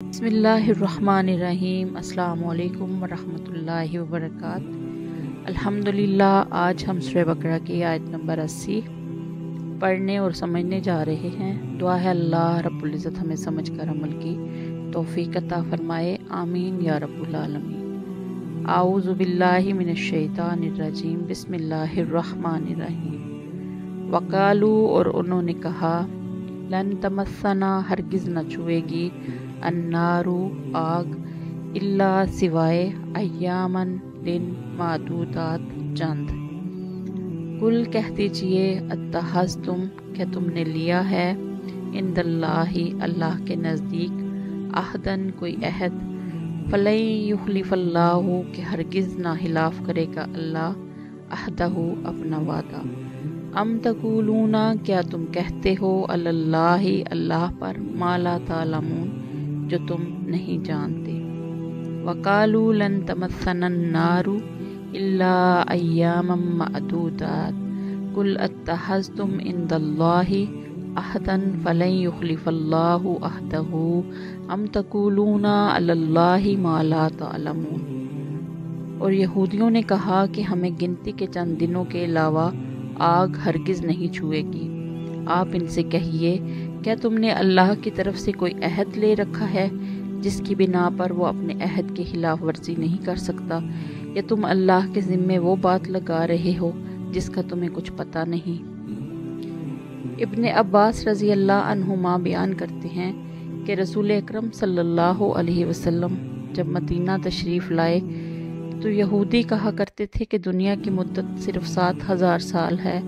बिस्मिल्लाहिर्रहमानिर्रहीम। अस्सलाम वालेकुम वरहमतुल्लाहि वबरकातुहू। अल्हम्दुलिल्लाह। आज हम सूरह बकरा की आयत नंबर 80 पढ़ने और समझने जा रहे हैं। दुआ है अल्लाह रब्बुल इज़्ज़त हमें समझ कर अमल की तौफीक अता फरमाए, आमीन या रब्बुल आलमीन। आऊज़ु बिल्लाहि मिनश शैतानिर रजीम। बिस्मिल्लाहिर्रहमानिर्रहीम। वकालू, और उन्होंने कहा, लन तमस्सना, हरगिज़ न छुएगी, अन्नारू, आग, इल्ला, सिवाय, अय्यामन, दिन, मादूदात, चंद। कुल, कह दीजिए, अत्तहज़्तुम, क्या तुमने लिया है, इंदल्लाहि, अल्लाह के नज़दीक, अहदन, कोई अहद, फ़लन युख़्लिफ़ल्लाहु, कि हरगिज़ ना हिलाफ करेगा अल्लाह, अहदहु, अपना वादा। अम तक़ूलूना, क्या तुम कहते हो, अलल्लाहि, अल्लाह पर, मा ला तालमून, जो तुम नहीं जानते। वकालू लन तमस्सना अन्नारु इल्ला अय्यामम मअदूदात, कुल अत्तहज़्तुम इंदल्लाहि अहदन फ़लन युख़्लिफ़ल्लाहु अहदहु, अम तक़ूलूना अलल्लाहि मा ला तालमून। और यहूदियों ने कहा कि हमें गिनती के चंद दिनों के अलावा आग हरगिज़ नहीं छुएगी। आप इनसे कहिए, क्या तुमने अल्लाह की तरफ से कोई अहद ले रखा है जिसकी बिना पर वो अपने अहद की खिलाफ वर्जी नहीं कर सकता, या तुम अल्लाह के ज़िम्मे वो बात लगा रहे हो जिसका तुम्हें कुछ पता नहीं। इब्ने अब्बास रज़ी अल्लाह अन्हुमा बयान करते हैं कि रसूल अकरम सल्लल्लाहु अलैहि वसल्लम जब मदीना तशरीफ़ लाए तो यहूदी कहा करते थे कि दुनिया की मुद्दत सिर्फ 7000 साल है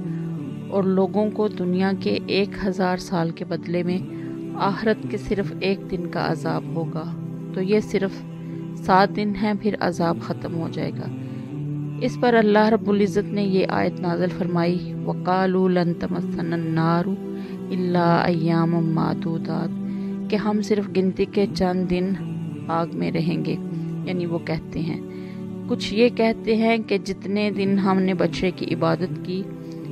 और लोगों को दुनिया के 1000 साल के बदले में आखिरत के सिर्फ एक दिन का अजाब होगा। तो ये सिर्फ 7 दिन हैं, फिर अजाब ख़त्म हो जाएगा। इस पर अल्लाह रब्बुल इज़्ज़त ने ये आयत नाज़िल फरमाई, वक़ालू लन तमस्सना अन्नारु इल्ला अय्यामम मादूदात, कि हम सिर्फ गिनती के चंद दिन आग में रहेंगे। यानी वो कहते हैं, कुछ ये कहते हैं कि जितने दिन हमने बछड़े की इबादत की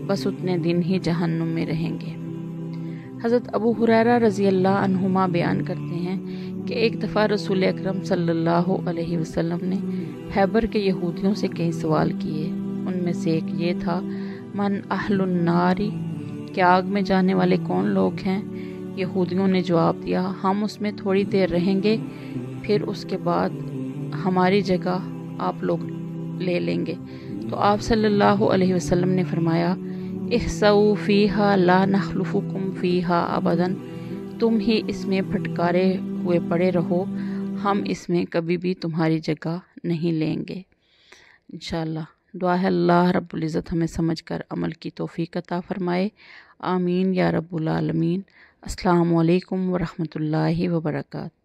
बस उतने दिन ही जहन्नुम में रहेंगे। हज़रत अबू हुरैरा रज़ी अल्लाह अन्हुमा बयान करते हैं कि एक दफ़ा रसूल अकरम सल्लल्लाहु अलैहि वसल्लम ने खैबर के यहूदियों से कई सवाल किए। उनमें से एक ये था, मन अहलुन नारी, कि आग में जाने वाले कौन लोग हैं। यहूदियों ने जवाब दिया, हम उसमें थोड़ी देर रहेंगे, फिर उसके बाद हमारी जगह आप लोग ले लेंगे। तो आप सल्लल्लाहु अलैहि वसल्लम ने फरमाया, इहसऊ फ़ीहा ला नख़लुफ़ुकुम फ़ीहा अबदन, तुम ही इसमें फटकारे हुए पड़े रहो, हम इसमें कभी भी तुम्हारी जगह नहीं लेंगे। इंशाअल्लाह। दुआ है अल्लाह रब्बुल इज़्ज़त हमें समझ कर अमल की तौफ़ीक अता फ़रमाए, आमीन या रब्बुल आलमीन। अस्सलामु अलैकुम वरहमतुल्लाहि वबरकातुहू।